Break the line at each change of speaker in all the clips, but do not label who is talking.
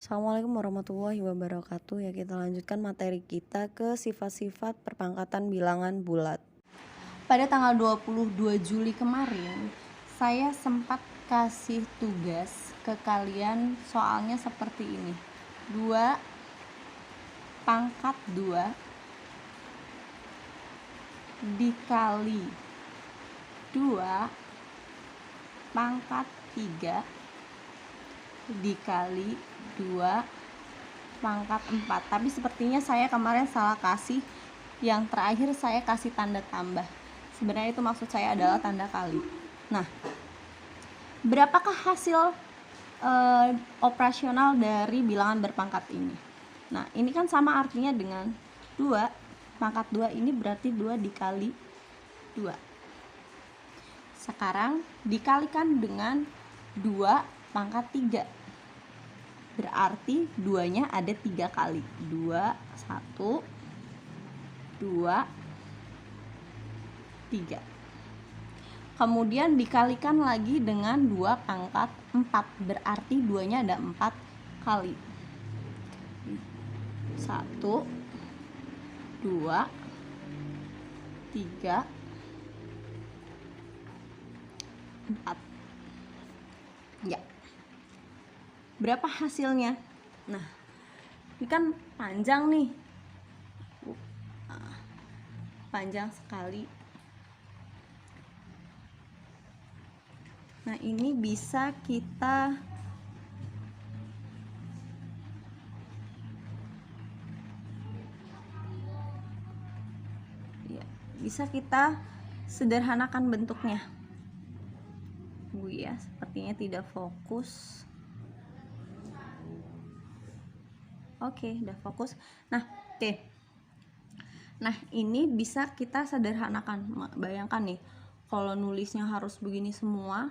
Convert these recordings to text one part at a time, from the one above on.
Assalamualaikum warahmatullahi wabarakatuh. Ya, kita lanjutkan materi kita ke sifat-sifat perpangkatan bilangan bulat.
Pada tanggal 22 Juli kemarin, saya sempat kasih tugas ke kalian, soalnya seperti ini. 2 pangkat 2 dikali 2 pangkat 3 dikali 2 pangkat 4. Tapi sepertinya saya kemarin salah kasih. Yang terakhir saya kasih tanda tambah. Sebenarnya itu maksud saya adalah tanda kali. Nah, berapakah hasil operasional dari bilangan berpangkat ini? Nah, ini kan sama artinya dengan 2 pangkat 2 ini berarti 2 dikali 2. Sekarang dikalikan dengan 2 pangkat 3. Berarti 2-nya ada 3 kali. 2, 1, 2, 3. Kemudian dikalikan lagi dengan 2 pangkat 4. Berarti 2-nya ada 4 kali. 1, 2, 3, 4. Ya. Berapa hasilnya? Nah, ini kan panjang nih. Panjang sekali. Nah, ini bisa kita sederhanakan bentuknya. Ya, sepertinya tidak fokus. Oke, udah fokus. Nah, oke. Nah, ini bisa kita sederhanakan. Bayangkan nih, kalau nulisnya harus begini semua,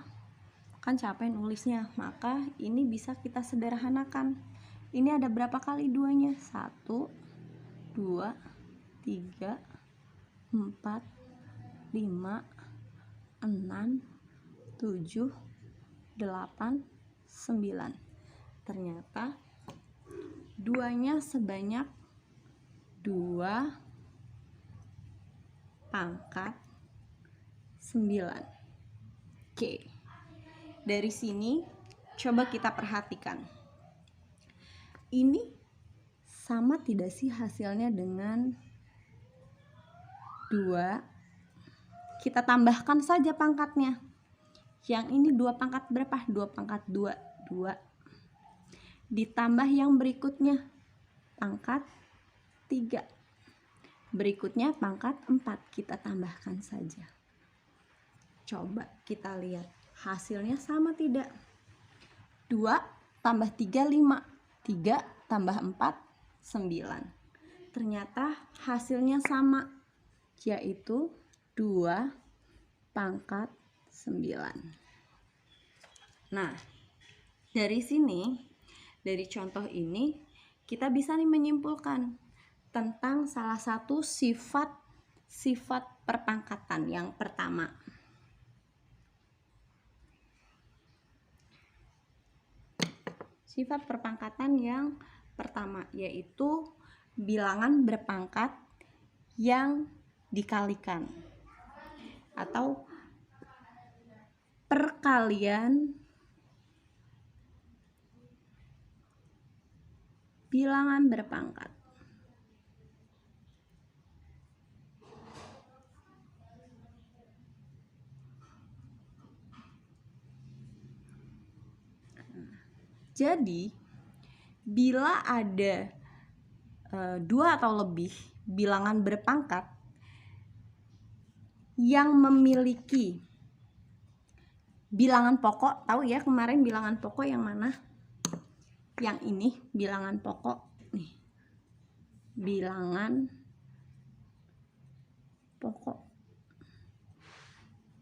kan capek nulisnya. Maka ini bisa kita sederhanakan. Ini ada berapa kali 2-nya? 1, 2, 3, 4, 5, 6, 7, 8, 9. Ternyata 2-nya sebanyak 2 pangkat 9. Oke. Dari sini coba kita perhatikan. Ini sama tidak sih hasilnya dengan 2? Kita tambahkan saja pangkatnya. Yang ini 2 pangkat berapa? 2 pangkat 2. 2. Ditambah yang berikutnya pangkat 3. Berikutnya pangkat 4. Kita tambahkan saja. Coba kita lihat hasilnya sama tidak? 2 tambah 3, 5. 3 tambah 4, 9. Ternyata hasilnya sama, yaitu 2 pangkat 9. Nah, dari sini, dari contoh ini, kita bisa nih menyimpulkan tentang salah satu sifat perpangkatan yang pertama. Sifat perpangkatan yang pertama yaitu bilangan berpangkat yang dikalikan atau perkalian bilangan berpangkat. Jadi, bila ada 2 atau lebih bilangan berpangkat yang memiliki bilangan pokok, tahu ya kemarin bilangan pokok yang mana? Yang ini bilangan pokok nih. Bilangan pokok.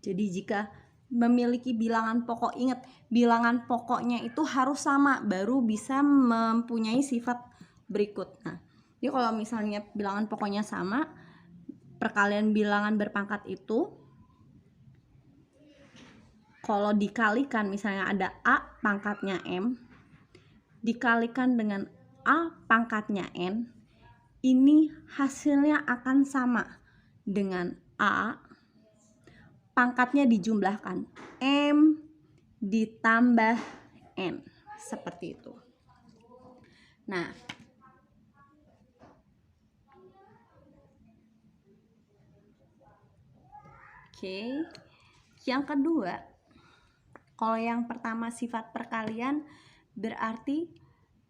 Jadi jika memiliki bilangan pokok, ingat bilangan pokoknya itu harus sama baru bisa mempunyai sifat berikut. Nah, jadi kalau misalnya bilangan pokoknya sama, perkalian bilangan berpangkat itu kalau dikalikan, misalnya ada A pangkatnya M, dikalikan dengan A pangkatnya N, ini hasilnya akan sama dengan A pangkatnya dijumlahkan, M ditambah N, seperti itu. Nah, oke, yang kedua, kalau yang pertama sifat perkalian berarti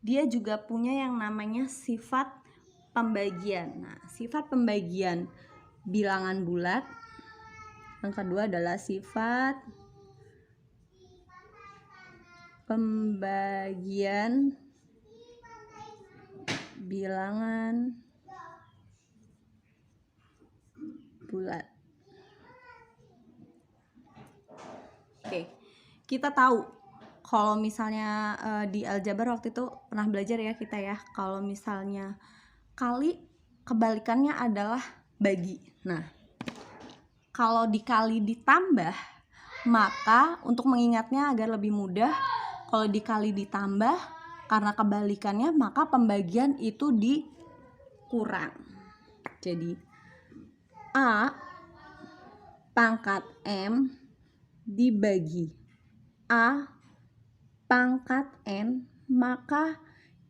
dia juga punya yang namanya sifat pembagian. Nah, sifat pembagian bilangan bulat. Yang kedua adalah sifat pembagian bilangan bulat. Oke, kita tahu kalau misalnya di aljabar waktu itu pernah belajar ya kita ya, kalau misalnya kali kebalikannya adalah bagi. Nah, kalau dikali ditambah, maka untuk mengingatnya agar lebih mudah, kalau dikali ditambah karena kebalikannya maka pembagian itu dikurang. Jadi A pangkat M dibagi A pangkat N, maka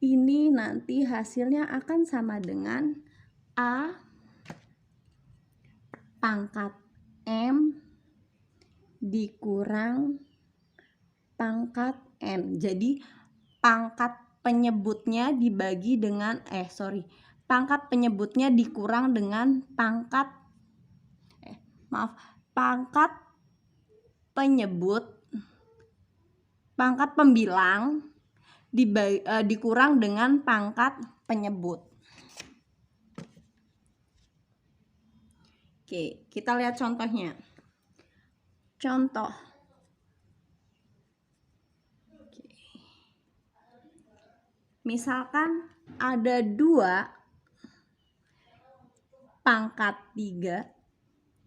ini nanti hasilnya akan sama dengan A pangkat M dikurang pangkat N. Jadi pangkat penyebutnya dibagi dengan pangkat penyebutnya dikurang dengan pangkat pangkat pembilang dikurang dengan pangkat penyebut. Oke, kita lihat contohnya. Contoh. Oke. Misalkan ada 2 pangkat 3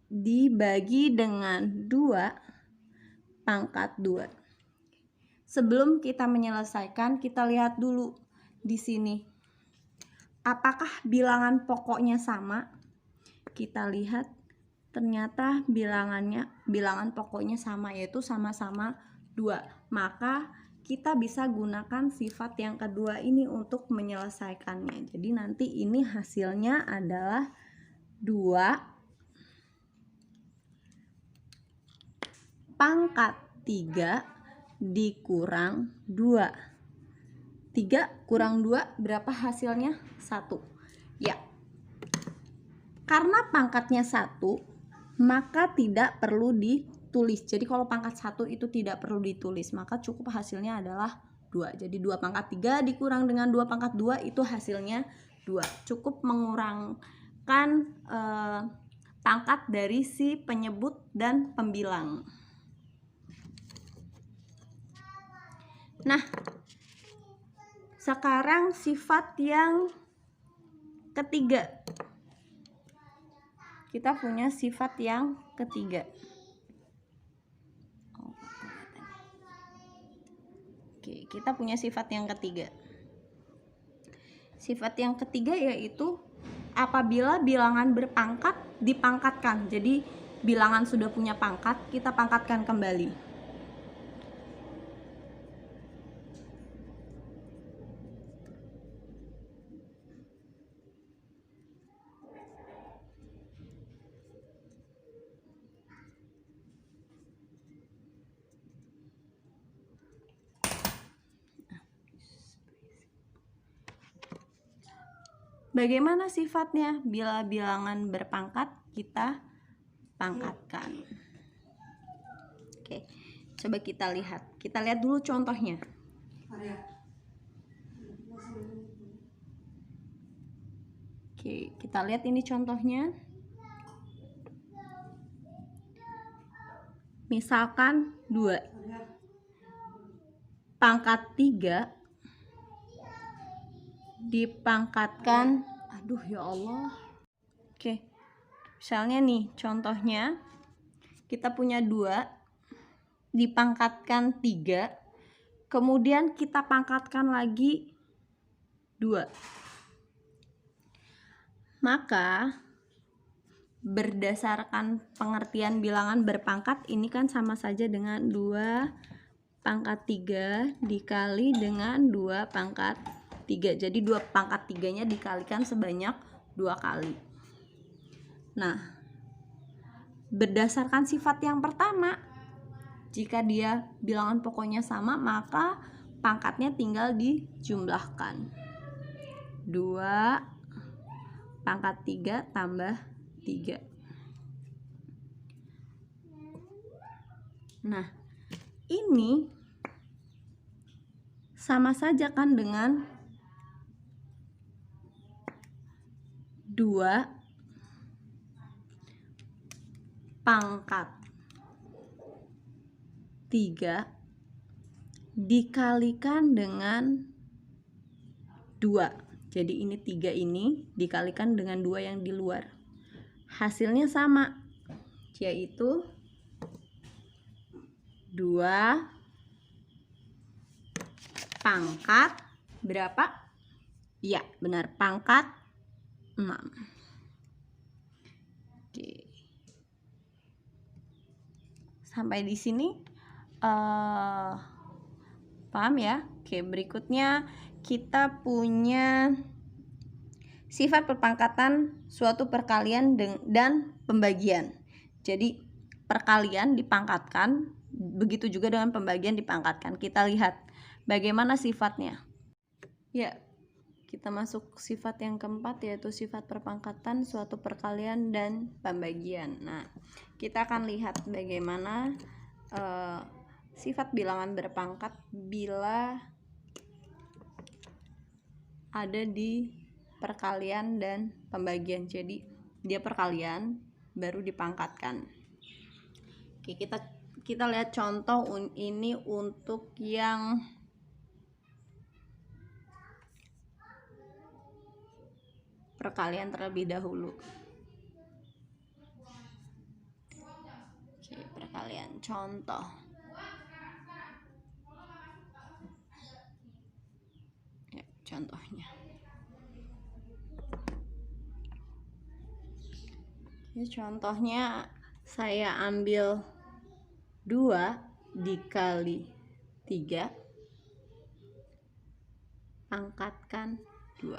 dibagi dengan 2 pangkat 2. Sebelum kita menyelesaikan, kita lihat dulu di sini. Apakah bilangan pokoknya sama? Kita lihat ternyata bilangan pokoknya sama, yaitu sama-sama 2. Maka kita bisa gunakan sifat yang kedua ini untuk menyelesaikannya. Jadi nanti ini hasilnya adalah 2 pangkat 3 dikurang 2. 3 kurang 2 berapa hasilnya? 1. Ya. Karena pangkatnya 1, maka tidak perlu ditulis. Jadi kalau pangkat 1 itu tidak perlu ditulis, maka cukup hasilnya adalah 2. Jadi 2 pangkat 3 dikurang dengan 2 pangkat 2 itu hasilnya 2. Cukup mengurangkan pangkat dari si penyebut dan pembilang. Nah, sekarang sifat yang ketiga. Kita punya sifat yang ketiga. Oke, kita punya sifat yang ketiga. Sifat yang ketiga yaitu apabila bilangan berpangkat dipangkatkan. Jadi bilangan sudah punya pangkat, kita pangkatkan kembali. Bagaimana sifatnya? Bila bilangan berpangkat, kita pangkatkan. Oke, coba kita lihat. Kita lihat dulu contohnya. Oke, kita lihat ini contohnya. Misalkan 2 pangkat 3 dipangkatkan, aduh ya Allah. Oke, misalnya nih contohnya kita punya 2 dipangkatkan 3, kemudian kita pangkatkan lagi 2. Maka berdasarkan pengertian bilangan berpangkat ini kan sama saja dengan 2 pangkat 3 dikali dengan 2 pangkat 3. Jadi 2 pangkat 3-nya dikalikan sebanyak 2 kali. Nah, berdasarkan sifat yang pertama, jika dia bilangan pokoknya sama, maka pangkatnya tinggal dijumlahkan. 2 pangkat 3 tambah 3. Nah, ini sama saja kan dengan 2 pangkat 3 dikalikan dengan 2. Jadi ini 3 ini dikalikan dengan 2 yang di luar. Hasilnya sama, yaitu 2 pangkat berapa? Ya, benar, pangkat 6. Oke. Sampai di sini paham ya? Oke, berikutnya kita punya sifat perpangkatan suatu perkalian dan pembagian. Jadi perkalian dipangkatkan, begitu juga dengan pembagian dipangkatkan. Kita lihat bagaimana sifatnya. Ya, kita masuk sifat yang keempat, yaitu sifat perpangkatan suatu perkalian dan pembagian. Nah, kita akan lihat bagaimana sifat bilangan berpangkat bila ada di perkalian dan pembagian. Jadi dia perkalian baru dipangkatkan. Oke, kita lihat contoh ini untuk yang perkalian terlebih dahulu. Oke, perkalian contoh. Ya, contohnya. Ini contohnya saya ambil 2 dikali 3 pangkatkan 2.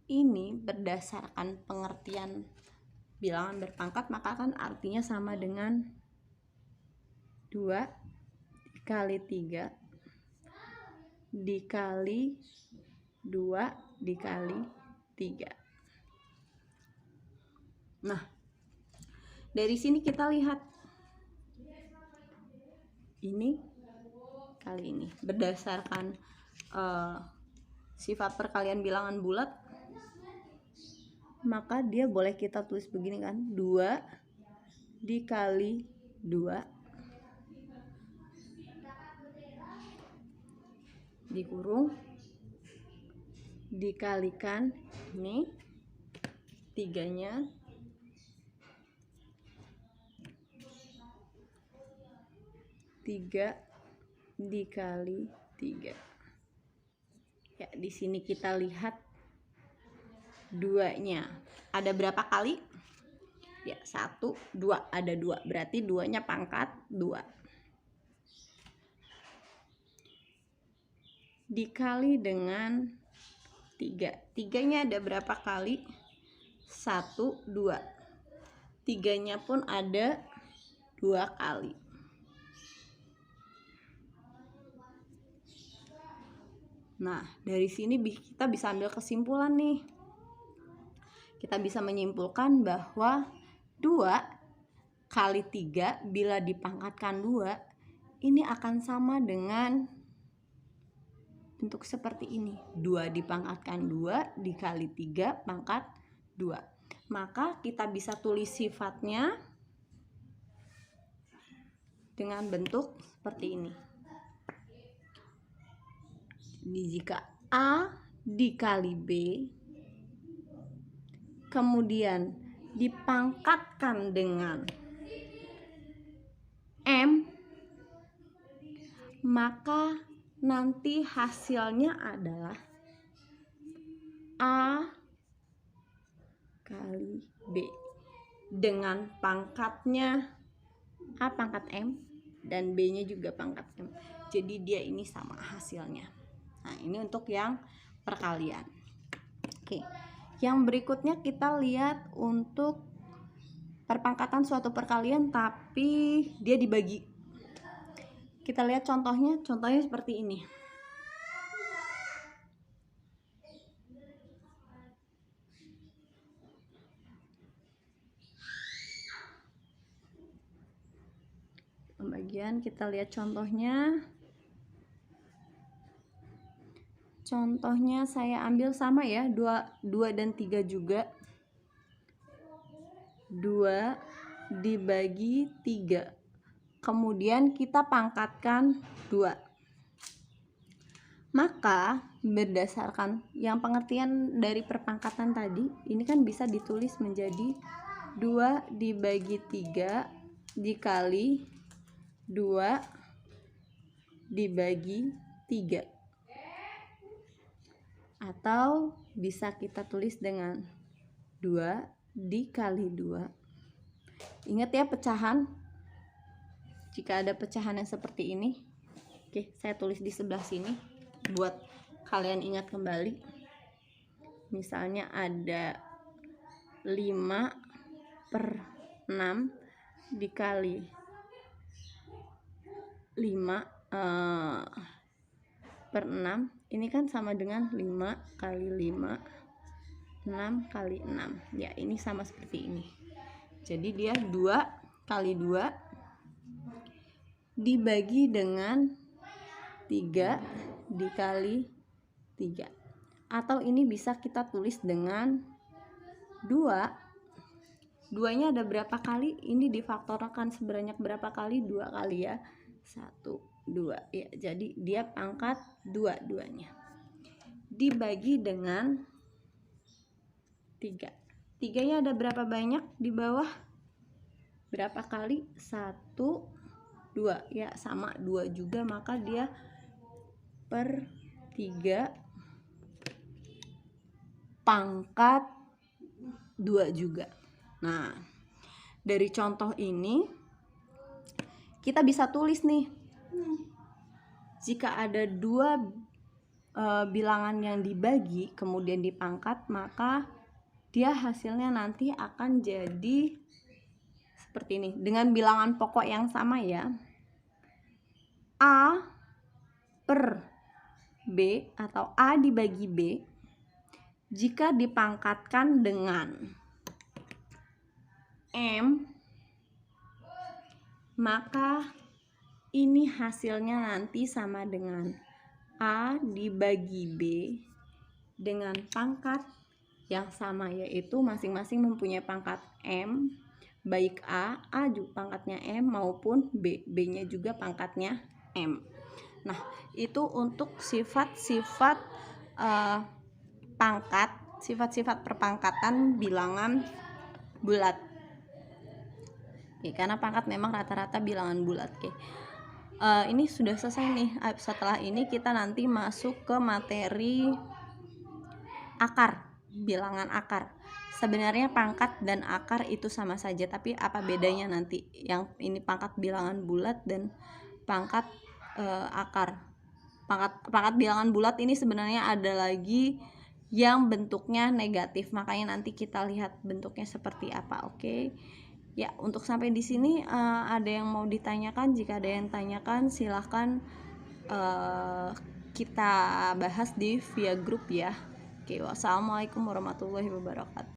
Ini berdasarkan pengertian bilangan berpangkat, maka kan artinya sama dengan 2 dikali 3 dikali 2 dikali 3. Nah, dari sini kita lihat ini kali ini berdasarkan sifat perkalian bilangan bulat, maka dia boleh kita tulis begini kan, 2 dikali 2 dikurung dikalikan ini 3-nya tiga dikali 3. Ya, di sini kita lihat 2-nya ada berapa kali? Ya, 1, 2, ada 2, berarti 2-nya pangkat 2 dikali dengan 3. 3-nya ada berapa kali? 1, 2. 3-nya pun ada 2 kali. Nah, dari sini kita bisa ambil kesimpulan nih. Kita bisa menyimpulkan bahwa 2 kali 3 bila dipangkatkan 2 ini akan sama dengan bentuk seperti ini. 2 dipangkatkan 2 dikali 3 pangkat 2. Maka kita bisa tulis sifatnya dengan bentuk seperti ini. Jika A dikali B kemudian dipangkatkan dengan M, maka nanti hasilnya adalah A kali B dengan pangkatnya A pangkat M dan B nya juga pangkat M, jadi dia ini sama hasilnya. Nah, ini untuk yang perkalian. Oke, yang berikutnya kita lihat untuk perpangkatan suatu perkalian tapi dia dibagi. Kita lihat contohnya seperti ini. Pembagian, kita lihat contohnya. Contohnya saya ambil sama ya, 2 dan 3 juga. 2 dibagi 3. Kemudian kita pangkatkan 2. Maka berdasarkan yang pengertian dari perpangkatan tadi, ini kan bisa ditulis menjadi 2 dibagi 3 dikali 2 dibagi 3. Atau bisa kita tulis dengan 2 dikali 2. Ingat ya pecahan. Jika ada pecahan yang seperti ini, oke, saya tulis di sebelah sini buat kalian ingat kembali. Misalnya ada 5/6 dikali 5/6, ini kan sama dengan 5 kali 5, 6 kali 6. Ya, ini sama seperti ini. Jadi dia 2 kali 2 dibagi dengan 3 dikali 3. Atau ini bisa kita tulis dengan 2. 2-nya ada berapa kali? Ini difaktorkan sebanyak berapa kali? 2 kali ya. 1, 2 ya, jadi dia pangkat 2 duanya dibagi dengan 3. 3-nya ada berapa banyak di bawah? Berapa kali? 1, 2 ya, sama 2 juga, maka dia per 3 pangkat 2 juga. Nah, dari contoh ini kita bisa tulis nih, jika ada 2 bilangan yang dibagi kemudian dipangkat, maka dia hasilnya nanti akan jadi seperti ini dengan bilangan pokok yang sama ya. A per B atau A dibagi B jika dipangkatkan dengan M, maka ini hasilnya nanti sama dengan A dibagi B dengan pangkat yang sama, yaitu masing-masing mempunyai pangkat M, baik A juga pangkatnya M maupun B-nya juga pangkatnya M. Nah, itu untuk sifat-sifat pangkat, sifat-sifat perpangkatan bilangan bulat. Oke, karena pangkat memang rata-rata bilangan bulat. Oke. Ini sudah selesai nih. Setelah ini kita nanti masuk ke materi akar, bilangan akar. Sebenarnya pangkat dan akar itu sama saja, tapi apa bedanya nanti? Yang ini pangkat bilangan bulat dan pangkat akar. Pangkat bilangan bulat ini sebenarnya ada lagi yang bentuknya negatif, makanya nanti kita lihat bentuknya seperti apa. Oke. Ya, untuk sampai di sini ada yang mau ditanyakan? Jika ada yang tanyakan, silahkan kita bahas di via grup ya. Oke, wassalamualaikum warahmatullahi wabarakatuh.